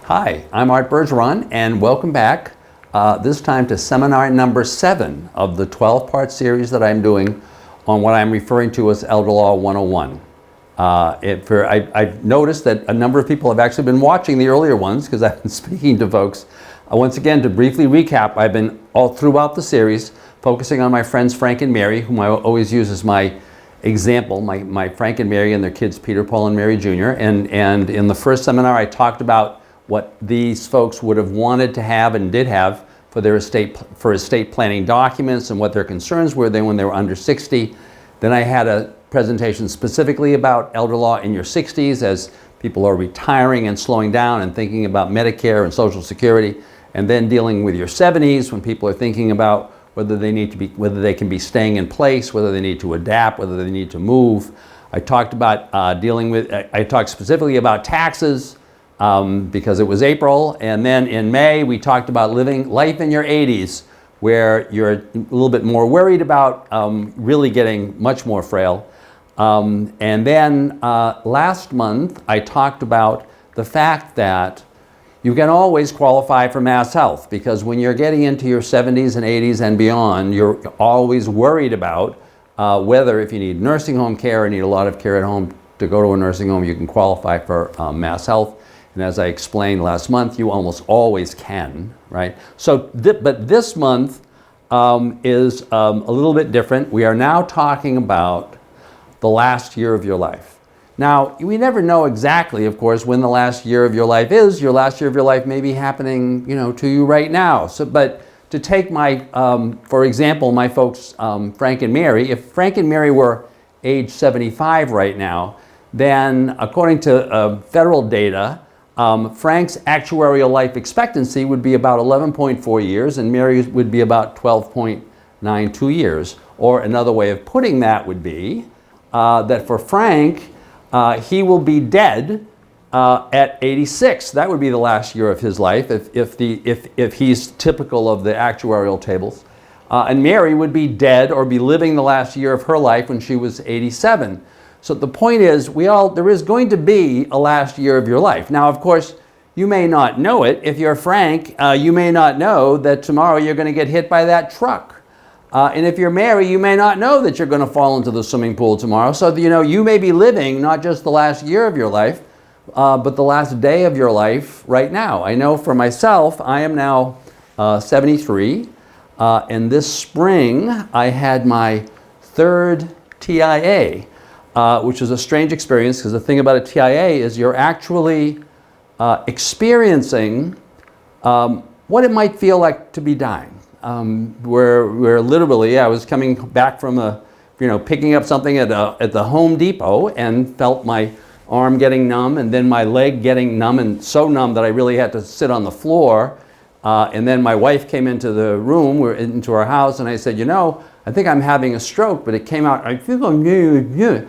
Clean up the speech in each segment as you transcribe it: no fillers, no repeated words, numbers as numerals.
Hi, I'm Art Bergeron, and welcome back, this time to seminar number 7 of the 12-part series that I'm doing on what I'm referring to as Elder Law 101. I've noticed that a number of people have actually been watching the earlier ones because I've been speaking to folks. Once again, to briefly recap, I've been all throughout the series focusing on my friends Frank and Mary, whom I always use as my example, my Frank and Mary and their kids Peter, Paul, and Mary Jr. And in the first seminar, I talked about what these folks would have wanted to have and did have for their estate planning documents and what their concerns were then when they were under 60. Then I had a presentation specifically about elder law in your 60s as people are retiring and slowing down and thinking about Medicare and Social Security, and then dealing with your 70s when people are thinking about whether they can be staying in place, whether they need to adapt, whether they need to move. I talked about I talked specifically about taxes, because it was April, and then in May we talked about living life in your 80s, where you're a little bit more worried about really getting much more frail. And then last month I talked about the fact that you can always qualify for mass health, because when you're getting into your 70s and 80s and beyond, you're always worried about whether, if you need nursing home care or need a lot of care at home, to go to a nursing home, you can qualify for mass health. And as I explained last month, you almost always can, right? So, but this month is a little bit different. We are now talking about the last year of your life. Now, we never know exactly, of course, when the last year of your life is. Your last year of your life may be happening, to you right now. So, but to take for example, my folks, Frank and Mary, if Frank and Mary were age 75 right now, then according to federal data, Frank's actuarial life expectancy would be about 11.4 years, and Mary's would be about 12.92 years. Or another way of putting that would be that for Frank, he will be dead at 86. That would be the last year of his life if he's typical of the actuarial tables. And Mary would be dead or be living the last year of her life when she was 87. So the point is, there is going to be a last year of your life. Now, of course, you may not know it. If you're Frank, you may not know that tomorrow you're going to get hit by that truck. And if you're Mary, you may not know that you're going to fall into the swimming pool tomorrow. So, you may be living not just the last year of your life, but the last day of your life right now. I know for myself, I am now 73. And this spring, I had my 3rd TIA. Which is a strange experience, because the thing about a TIA is you're actually experiencing what it might feel like to be dying. Where literally I was coming back from picking up something at the Home Depot and felt my arm getting numb and then my leg getting numb, and so numb that I really had to sit on the floor. And then my wife came into the room, into our house, and I said, I think I'm having a stroke, but it came out, I feel like,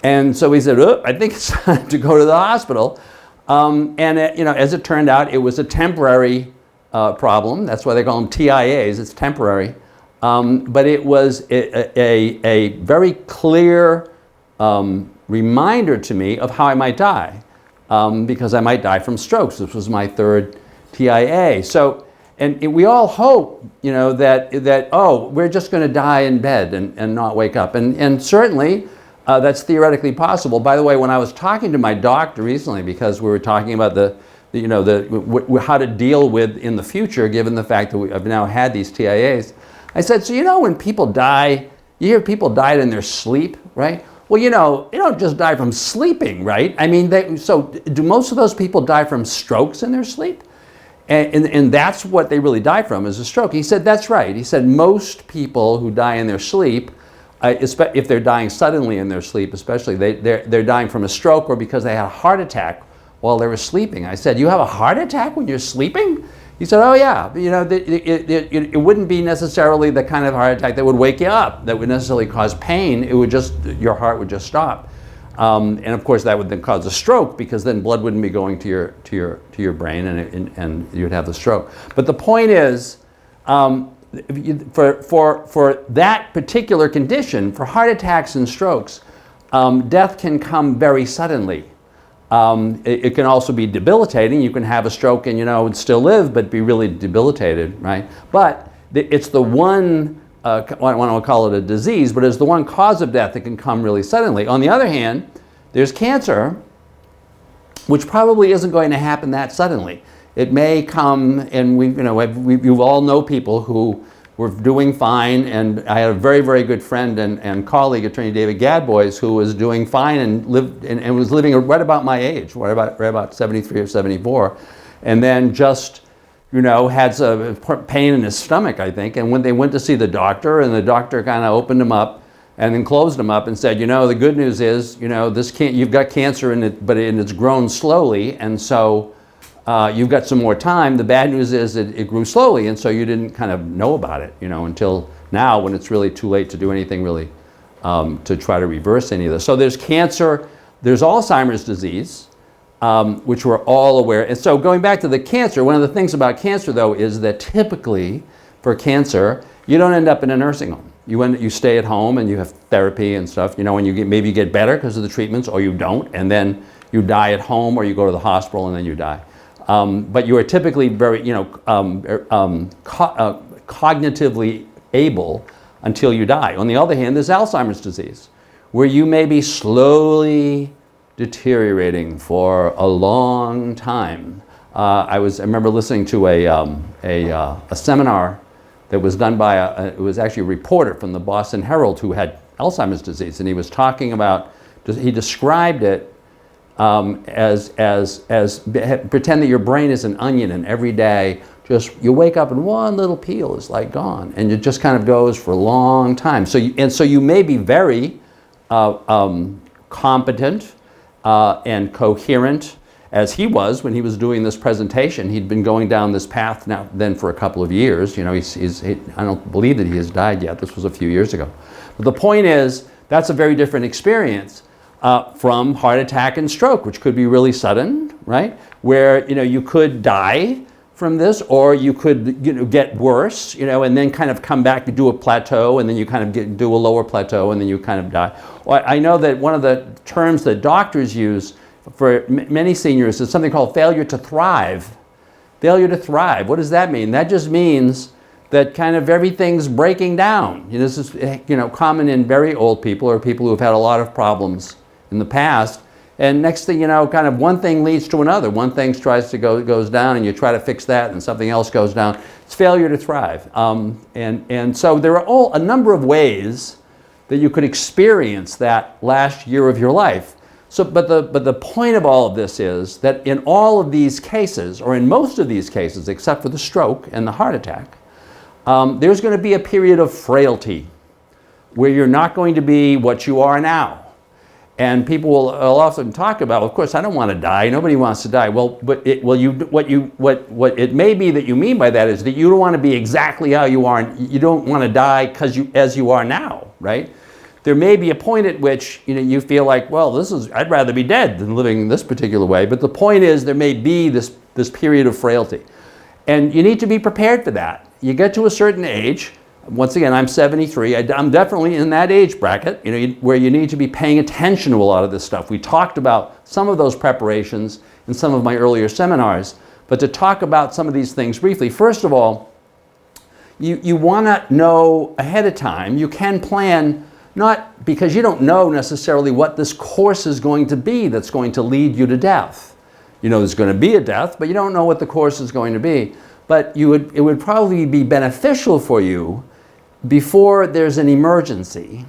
and so we said, I think it's time to go to the hospital. As it turned out, it was a temporary problem. That's why they call them TIAs. It's temporary. But it was a very clear reminder to me of how I might die, because I might die from strokes. This was my 3rd TIA. So, and we all hope, that we're just going to die in bed and not wake up. And certainly, that's theoretically possible. By the way, when I was talking to my doctor recently, because we were talking about how to deal with in the future, given the fact that I've now had these TIAs, I said, so when people die, you hear people died in their sleep, right? Well, you don't just die from sleeping, right? I mean, so do most of those people die from strokes in their sleep? And that's what they really die from, is a stroke. He said, that's right. He said most people who die in their sleep, if they're dying suddenly in their sleep especially, they're dying from a stroke or because they had a heart attack while they were sleeping. I said, you have a heart attack when you're sleeping? He said, oh yeah. It wouldn't be necessarily the kind of heart attack that would wake you up, that would necessarily cause pain. It would your heart would just stop. And of course that would then cause a stroke, because then blood wouldn't be going to your brain and you'd have the stroke. But the point is, for that particular condition, for heart attacks and strokes, death can come very suddenly. It can also be debilitating. You can have a stroke and still live, but be really debilitated, right? But it's the one, I don't want to call it a disease, but it's the one cause of death that can come really suddenly. On the other hand, there's cancer, which probably isn't going to happen that suddenly. It may come, and you all know people who were doing fine, and I had a very, very good friend and colleague, Attorney David Gadbois, who was doing fine and was living right about my age, right about 73 or 74, and then just had some pain in his stomach, I think, and when they went to see the doctor, and the doctor kind of opened him up and then closed him up and said, the good news is, you've got cancer in it, but it's grown slowly, and so you've got some more time. The bad news is it grew slowly, and so you didn't kind of know about it, until now, when it's really too late to do anything really to try to reverse any of this. So there's cancer, there's Alzheimer's disease, which we're all aware. And so going back to the cancer, one of the things about cancer, though, is that typically for cancer, you don't end up in a nursing home. You stay at home and you have therapy and stuff, and maybe you get better because of the treatments, or you don't, and then you die at home, or you go to the hospital and then you die. But you are typically very, cognitively able until you die. On the other hand, there's Alzheimer's disease, where you may be slowly deteriorating for a long time. I remember listening to a seminar that was done by it was actually a reporter from the Boston Herald who had Alzheimer's disease, and he was talking about, he described it as pretend that your brain is an onion, and every day you wake up and one little peel is like gone, and it just kind of goes for a long time. So you may be very competent and coherent, as he was when he was doing this presentation. He'd been going down this path then for a couple of years. I don't believe that he has died yet. This was a few years ago. But the point is, that's a very different experience from heart attack and stroke, which could be really sudden, right? Where you could die from this, or you could get worse, and then kind of come back to do a plateau, and then you kind of do a lower plateau, and then you kind of die. Well, I know that one of the terms that doctors use for many seniors is something called failure to thrive. Failure to thrive. What does that mean? That just means that kind of everything's breaking down. This is common in very old people, or people who have had a lot of problems in the past. And next thing you know, kind of one thing leads to another. One thing goes down, and you try to fix that, and something else goes down. It's failure to thrive. And so there are a number of ways that you could experience that last year of your life. So, but the point of all of this is that in all of these cases, or in most of these cases, except for the stroke and the heart attack, there's going to be a period of frailty where you're not going to be what you are now. And people will often talk about, of course, I don't want to die. Nobody wants to die. Well, what it may be that you mean by that is that you don't want to be exactly how you are. You don't want to die as you are now, right? There may be a point at which you feel like, well, I'd rather be dead than living this particular way. But the point is, there may be this period of frailty, and you need to be prepared for that. You get to a certain age. Once again, I'm 73. I'm definitely in that age bracket, where you need to be paying attention to a lot of this stuff. We talked about some of those preparations in some of my earlier seminars, but to talk about some of these things briefly, first of all, you want to know ahead of time. You can plan, not because you don't know necessarily what this course is going to be that's going to lead you to death. There's going to be a death, but you don't know what the course is going to be. But it would probably be beneficial for you, before there's an emergency,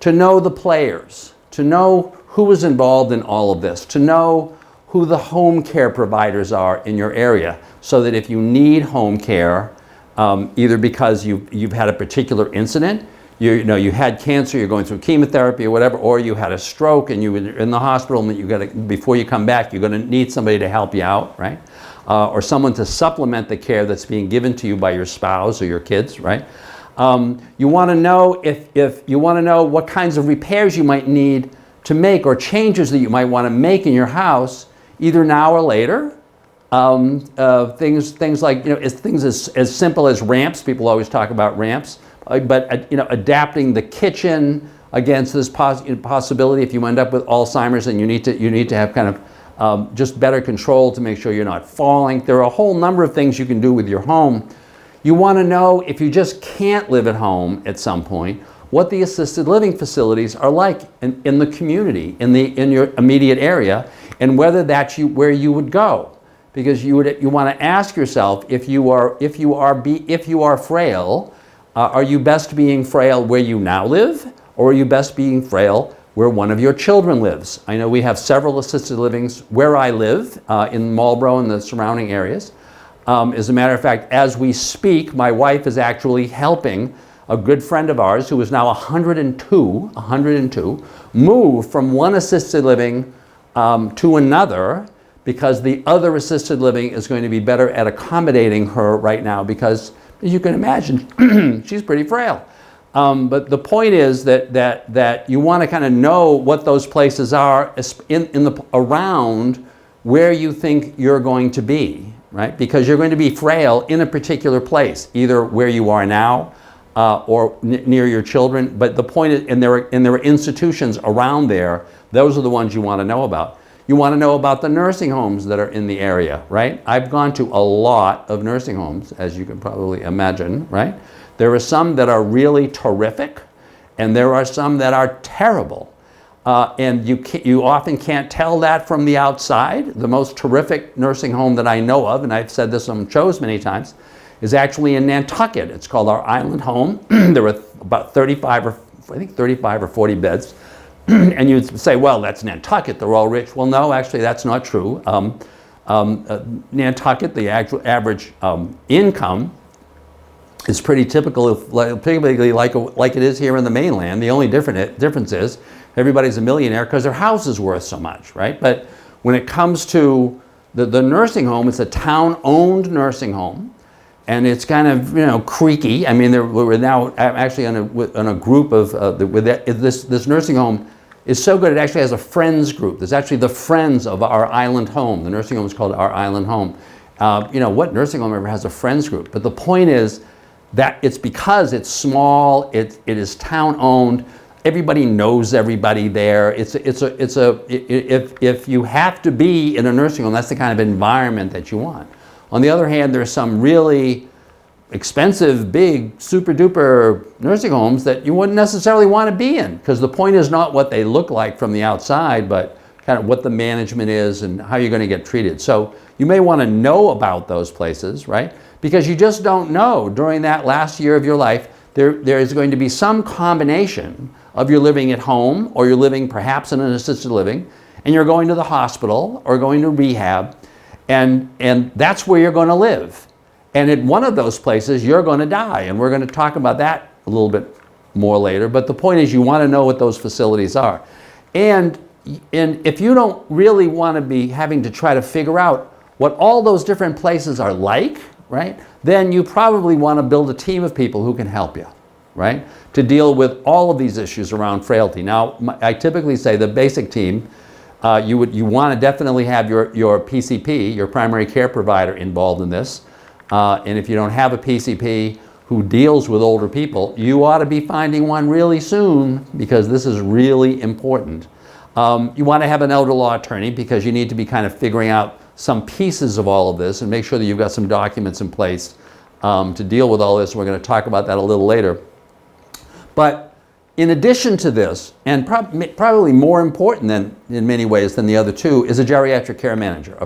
to know the players, to know who is involved in all of this, to know who the home care providers are in your area, so that if you need home care, either because you've had a particular incident, you had cancer, you're going through chemotherapy or whatever, or you had a stroke and you were in the hospital, and before you come back, you're going to need somebody to help you out, right? Or someone to supplement the care that's being given to you by your spouse or your kids, right? You want to know if you want to know what kinds of repairs you might need to make, or changes that you might want to make in your house, either now or later. Things like things as simple as ramps. People always talk about ramps, but adapting the kitchen against this possibility if you end up with Alzheimer's and you need to have kind of just better control to make sure you're not falling. There are a whole number of things you can do with your home. You want to know, if you just can't live at home at some point, what the assisted living facilities are like in the community, in your immediate area, and whether that's where you would go. Because you want to ask yourself, if you are frail, are you best being frail where you now live, or are you best being frail where one of your children lives? I know we have several assisted livings where I live, in Marlborough and the surrounding areas. As a matter of fact, as we speak, my wife is actually helping a good friend of ours who is now 102, move from one assisted living to another, because the other assisted living is going to be better at accommodating her right now, because, as you can imagine, she's pretty frail. But the point is that you want to kind of know what those places are around where you think you're going to be, right? Because you're going to be frail in a particular place, either where you are now or near your children. But the point is, and there are institutions around there. Those are the ones you want to know about. You want to know about the nursing homes that are in the area, right? I've gone to a lot of nursing homes, as you can probably imagine, right? There are some that are really terrific, and there are some that are terrible. And you often can't tell that from the outside. The most terrific nursing home that I know of, and I've said this on shows many times, is actually in Nantucket. It's called our Island Home. There were about 35 or 40 beds. And you'd say, well, that's Nantucket, they're all rich. Well, no, actually, that's not true. Nantucket, the actual average income is pretty typical, typically like it is here in the mainland. The only difference is everybody's a millionaire because their house is worth so much, right? But when it comes to the nursing home, it's a town-owned nursing home. And it's kind of, creaky. I mean, we're now actually on a group of, this nursing home is so good, it actually has a friends group. There's actually the friends of our island home. The nursing home is called our island home. What nursing home ever has a friends group? But the point is that it's because it's small, it is town-owned, everybody knows everybody there. If you have to be in a nursing home, that's the kind of environment that you want. On the other hand, there's some really expensive, big, super-duper nursing homes that you wouldn't necessarily want to be in, because the point is not what they look like from the outside, but kind of what the management is and how you're going to get treated. So you may want to know about those places, right? Because you just don't know. During that last year of your life, there is going to be some combination of you're living at home, or you're living perhaps in an assisted living, and you're going to the hospital or going to rehab, and that's where you're going to live. And at one of those places, you're going to die. And we're going to talk about that a little bit more later. But the point is, you want to know what those facilities are. And if you don't really want to be having to try to figure out what all those different places are like, right, then you probably want to build a team of people who can help you, right, to deal with all of these issues around frailty. Now, I typically say the basic team, you want to definitely have your PCP, your primary care provider, involved in this. And if you don't have a PCP who deals with older people, you ought to be finding one really soon, because this is really important. You want to have an elder law attorney, because you need to be kind of figuring out some pieces of all of this and make sure that you've got some documents in place to deal with all this. We're going to talk about that a little later. But in addition to this, and probably more important in many ways than the other two, is a geriatric care manager.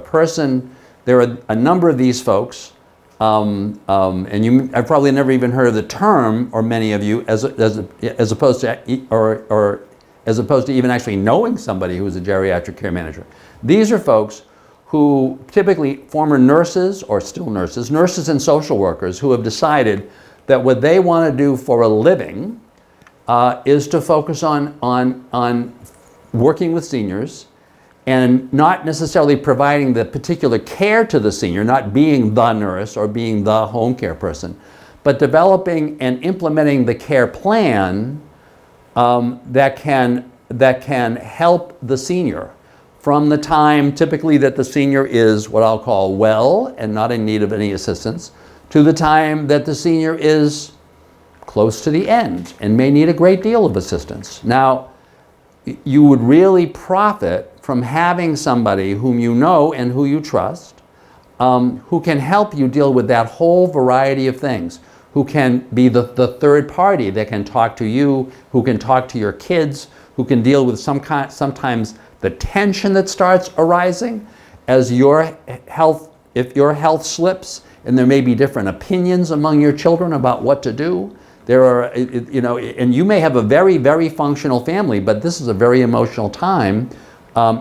There are a number of these folks, and I've probably never even heard of the term, or many of you, as opposed to even actually knowing somebody who is a geriatric care manager. These are folks who typically former nurses, or still nurses and social workers, who have decided that what they want to do for a living is to focus on working with seniors, and not necessarily providing the particular care to the senior, not being the nurse or being the home care person, but developing and implementing the care plan that can help the senior from the time typically that the senior is what I'll call well and not in need of any assistance, to the time that the senior is close to the end and may need a great deal of assistance. Now, you would really profit from having somebody whom you know and who you trust, who can help you deal with that whole variety of things, who can be the third party that can talk to you, who can talk to your kids, who can deal with sometimes the tension that starts arising as if your health slips, and there may be different opinions among your children about what to do. There are, and you may have a very, very functional family, but this is a very emotional time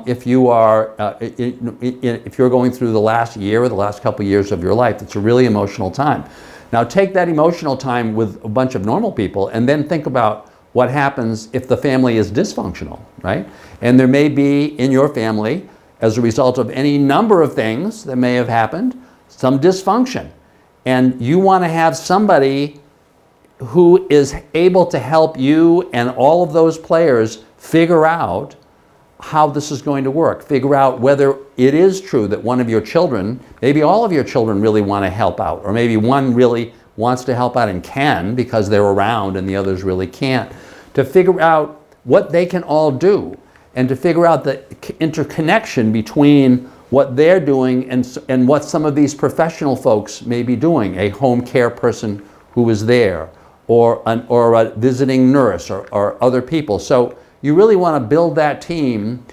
if you're going through the last year or the last couple of years of your life. It's a really emotional time. Now take that emotional time with a bunch of normal people and then think about what happens if the family is dysfunctional, right? And there may be in your family, as a result of any number of things that may have happened, some dysfunction. And you want to have somebody who is able to help you and all of those players figure out how this is going to work. Figure out whether it is true that one of your children, maybe all of your children really want to help out, or maybe one really wants to help out and can because they're around and the others really can't. To figure out what they can all do and to figure out the interconnection between what they're doing and what some of these professional folks may be doing, a home care person who is there, or a visiting nurse or other people. So you really want to build that team,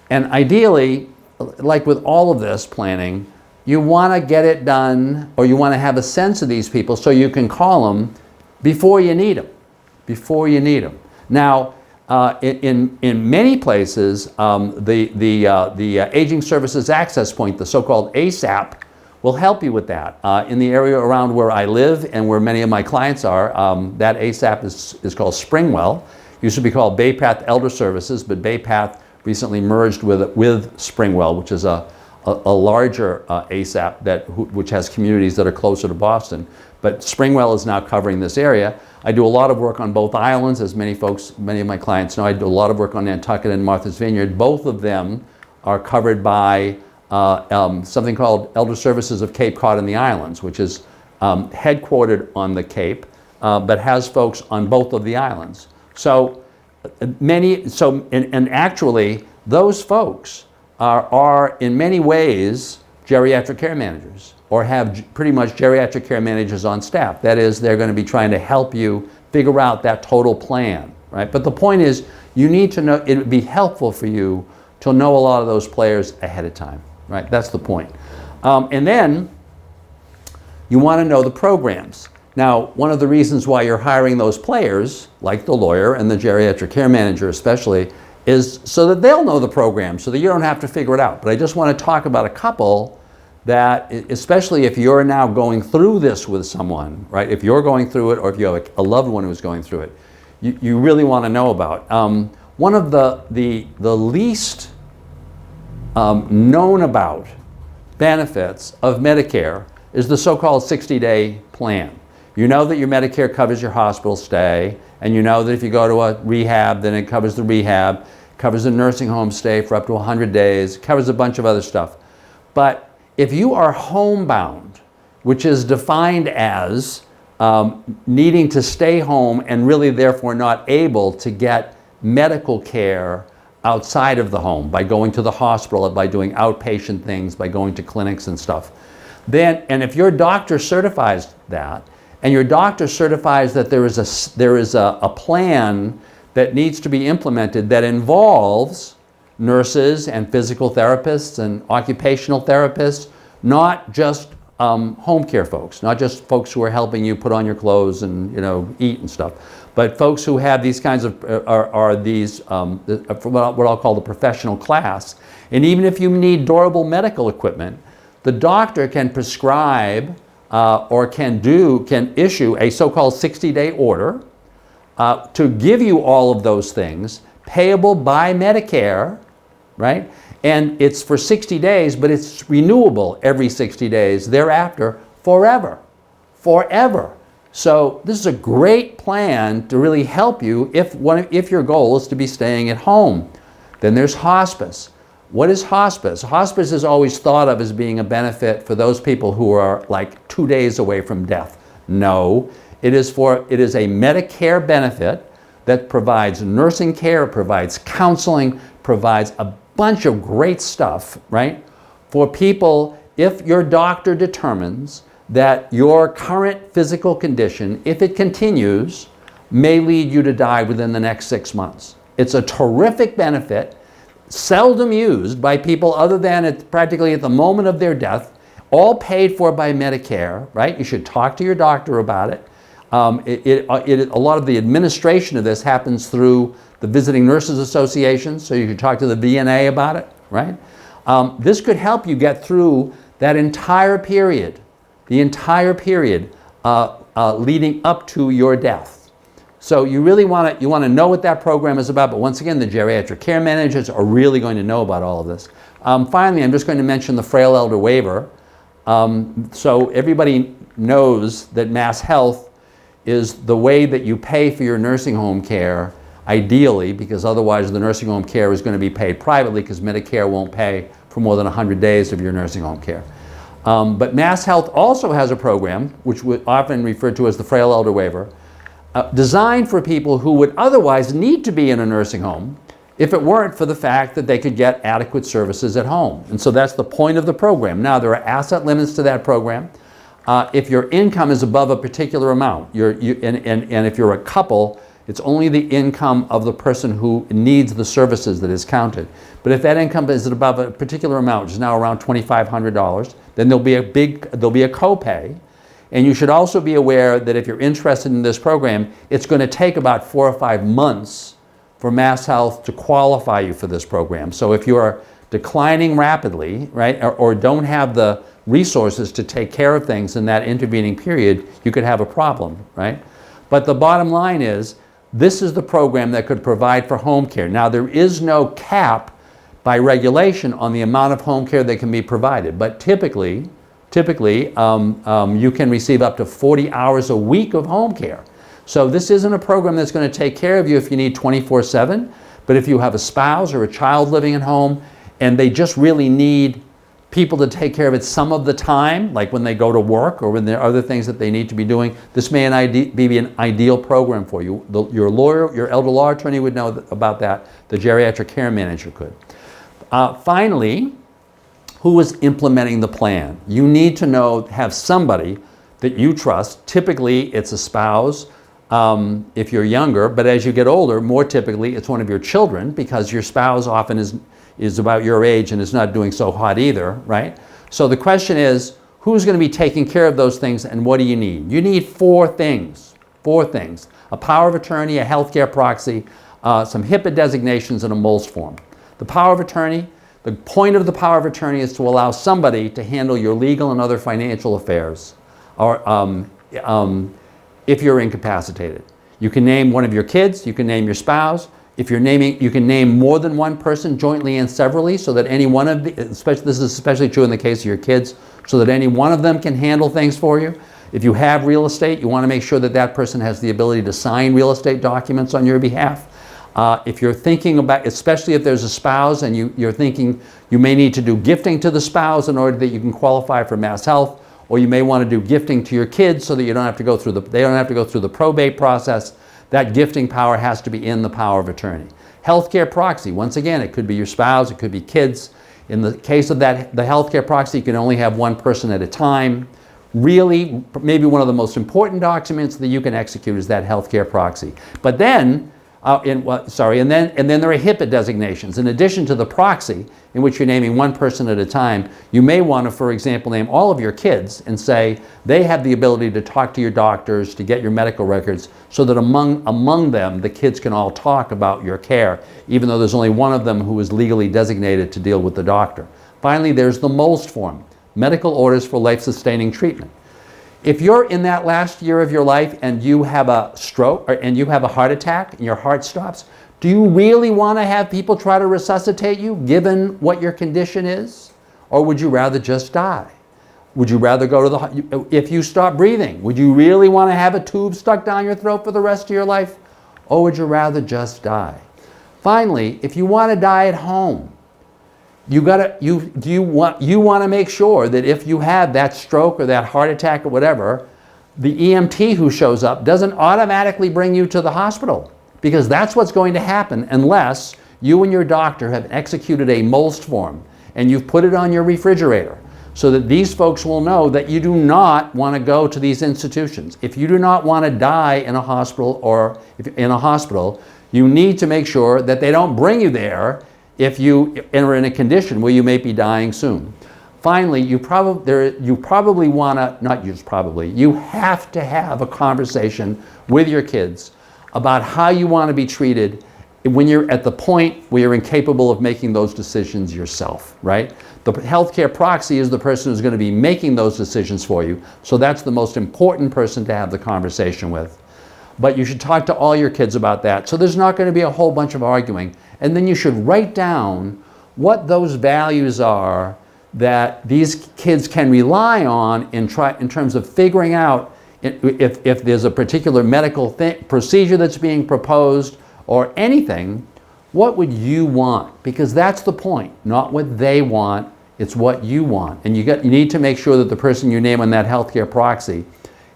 and ideally, like with all of this planning, you want to get it done, or you want to have a sense of these people so you can call them before you need them. Before you need them. Now, in many places, the Aging Services Access Point, the so-called ASAP, will help you with that. In the area around where I live and where many of my clients are, that ASAP is called Springwell. Used to be called Bay Path Elder Services, but Bay Path recently merged with Springwell, which is a larger ASAP which has communities that are closer to Boston. But Springwell is now covering this area. I do a lot of work on both islands, as many of my clients know. I do a lot of work on Nantucket and Martha's Vineyard. Both of them are covered by something called Elder Services of Cape Cod and the Islands, which is headquartered on the Cape, but has folks on both of the islands. So actually, those folks are in many ways geriatric care managers, or have pretty much geriatric care managers on staff. That is, they're going to be trying to help you figure out that total plan, right? But the point is, you need to know, it would be helpful for you to know a lot of those players ahead of time, right? That's the point. And then you want to know the programs. Now, one of the reasons why you're hiring those players, like the lawyer and the geriatric care manager especially, is so that they'll know the program, so that you don't have to figure it out. But I just want to talk about a couple that, especially if you're now going through this with someone, right? If you're going through it, or if you have a loved one who's going through it, you really want to know about. One of the least known about benefits of Medicare is the so-called 60-day plan. You know that your Medicare covers your hospital stay, and you know that if you go to a rehab, then it covers the rehab, covers a nursing home stay for up to 100 days, covers a bunch of other stuff. But if you are homebound, which is defined as needing to stay home and really therefore not able to get medical care outside of the home by going to the hospital, by doing outpatient things, by going to clinics and stuff, and if your doctor certifies that, and your doctor certifies that there is a plan that needs to be implemented that involves nurses and physical therapists and occupational therapists, not just home care folks, not just folks who are helping you put on your clothes and eat and stuff, but folks who have these kinds of what I'll call the professional class. And even if you need durable medical equipment, the doctor can prescribe or can issue a so-called 60-day order to give you all of those things, payable by Medicare, right? And it's for 60 days, but it's renewable every 60 days thereafter, forever. So this is a great plan to really help you if your goal is to be staying at home. Then there's hospice. What is hospice? Hospice is always thought of as being a benefit for those people who are like 2 days away from death. No, it is a Medicare benefit that provides nursing care, provides counseling, provides a bunch of great stuff, right, for people if your doctor determines that your current physical condition, if it continues, may lead you to die within the next 6 months. It's a terrific benefit, seldom used by people other than practically at the moment of their death, all paid for by Medicare, right? You should talk to your doctor about it. A lot of the administration of this happens through the Visiting Nurses Association, so you can talk to the VNA about it, right? This could help you get through that entire period, the entire period leading up to your death. So you really want to know what that program is about, but once again, the geriatric care managers are really going to know about all of this. Finally, I'm just going to mention the frail elder waiver. So everybody knows that Mass Health is the way that you pay for your nursing home care, ideally, because otherwise the nursing home care is going to be paid privately because Medicare won't pay for more than 100 days of your nursing home care. But Mass Health also has a program, which we often referred to as the frail elder waiver, designed for people who would otherwise need to be in a nursing home if it weren't for the fact that they could get adequate services at home. And so that's the point of the program. Now, there are asset limits to that program. If your income is above a particular amount, and if you're a couple, it's only the income of the person who needs the services that is counted. But if that income is above a particular amount, which is now around $2,500, then there'll be a copay. And you should also be aware that if you're interested in this program, it's going to take about 4 or 5 months for Mass Health to qualify you for this program. So if you're declining rapidly, right, or don't have the resources to take care of things in that intervening period, you could have a problem, right? But the bottom line is, this is the program that could provide for home care. Now, there is no cap by regulation on the amount of home care that can be provided, but typically, you can receive up to 40 hours a week of home care. So this isn't a program that's going to take care of you if you need 24/7, but if you have a spouse or a child living at home and they just really need people to take care of it some of the time, like when they go to work or when there are other things that they need to be doing, this may be an ideal program for you. Your lawyer, your elder law attorney would know about that. The geriatric care manager could. Finally, who is implementing the plan? You need to have somebody that you trust. Typically, it's a spouse if you're younger, but as you get older, more typically, it's one of your children because your spouse often is about your age and is not doing so hot either, right? So the question is, who's going to be taking care of those things and what do you need? You need 4 things. 4 things. A power of attorney, a healthcare proxy, some HIPAA designations, and a MOLS form. The power of attorney, the point of the power of attorney is to allow somebody to handle your legal and other financial affairs, or if you're incapacitated. You can name one of your kids, you can name your spouse. If you're naming, you can name more than one person jointly and severally, so that any one of this is especially true in the case of your kids, so that any one of them can handle things for you. If you have real estate, you want to make sure that that person has the ability to sign real estate documents on your behalf. If you're thinking about, especially if there's a spouse and you're thinking you may need to do gifting to the spouse in order that you can qualify for Mass Health, or you may want to do gifting to your kids so that you don't have to go through they don't have to go through the probate process. That gifting power has to be in the power of attorney. Healthcare proxy, once again, it could be your spouse, it could be kids. In the case of the healthcare proxy, you can only have one person at a time. Really, maybe one of the most important documents that you can execute is that healthcare proxy. But then, and then there are HIPAA designations. In addition to the proxy, in which you're naming one person at a time, you may want to, for example, name all of your kids and say they have the ability to talk to your doctors, to get your medical records, so that among them, the kids can all talk about your care, even though there's only one of them who is legally designated to deal with the doctor. Finally, there's the MOLS form, Medical Orders for Life-Sustaining Treatment. If you're in that last year of your life and you have a stroke and you have a heart attack and your heart stops, do you really want to have people try to resuscitate you given what your condition is? Or would you rather just die? Would you rather go to if you stop breathing, would you really want to have a tube stuck down your throat for the rest of your life? Or would you rather just die? Finally, if you want to die at home, you want to make sure that if you have that stroke or that heart attack or whatever, the EMT who shows up doesn't automatically bring you to the hospital, because that's what's going to happen unless you and your doctor have executed a MOLST form and you've put it on your refrigerator so that these folks will know that you do not want to go to these institutions. If you do not want to die in a hospital or you need to make sure that they don't bring you there if you are in a condition where you may be dying soon. Finally, you probably want to, not just probably, you have to have a conversation with your kids about how you want to be treated when you're at the point where you're incapable of making those decisions yourself, right? The healthcare proxy is the person who's going to be making those decisions for you, so that's the most important person to have the conversation with. But you should talk to all your kids about that, so there's not going to be a whole bunch of arguing. And then you should write down what those values are that these kids can rely on in terms of figuring out if there's a particular medical procedure that's being proposed or anything, what would you want? Because that's the point, not what they want, it's what you want. And you need to make sure that the person you name on that healthcare proxy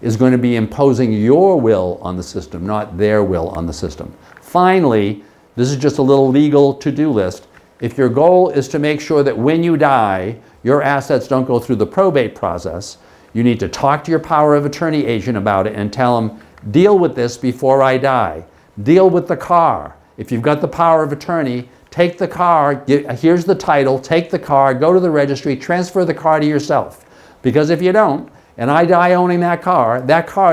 is going to be imposing your will on the system, not their will on the system. Finally, this is just a little legal to-do list. If your goal is to make sure that when you die, your assets don't go through the probate process, you need to talk to your power of attorney agent about it and tell them, deal with this before I die. Deal with the car. If you've got the power of attorney, take the car, here's the title, take the car, go to the registry, transfer the car to yourself. Because if you don't, and I die owning that car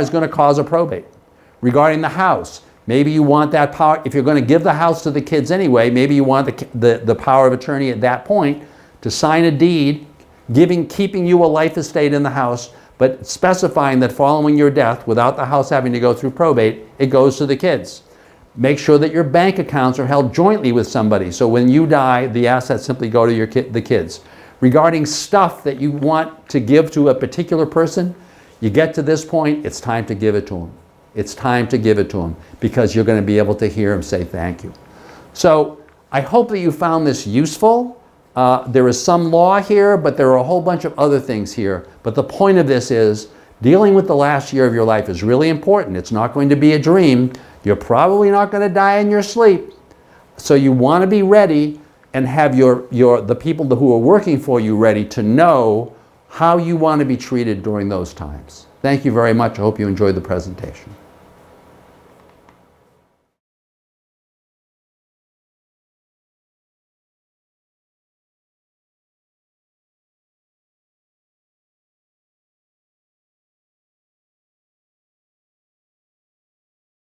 is going to cause a probate. Regarding the house, maybe you want that power, if you're going to give the house to the kids anyway, maybe you want the power of attorney at that point to sign a deed, keeping you a life estate in the house, but specifying that following your death, without the house having to go through probate, it goes to the kids. Make sure that your bank accounts are held jointly with somebody, so when you die, the assets simply go to the kids. Regarding stuff that you want to give to a particular person, you get to this point, it's time to give it to them. It's time to give it to them because you're going to be able to hear them say thank you. So I hope that you found this useful. There is some law here, but there are a whole bunch of other things here. But the point of this is dealing with the last year of your life is really important. It's not going to be a dream. You're probably not going to die in your sleep. So you want to be ready and have the people who are working for you ready to know how you want to be treated during those times. Thank you very much. I hope you enjoyed the presentation.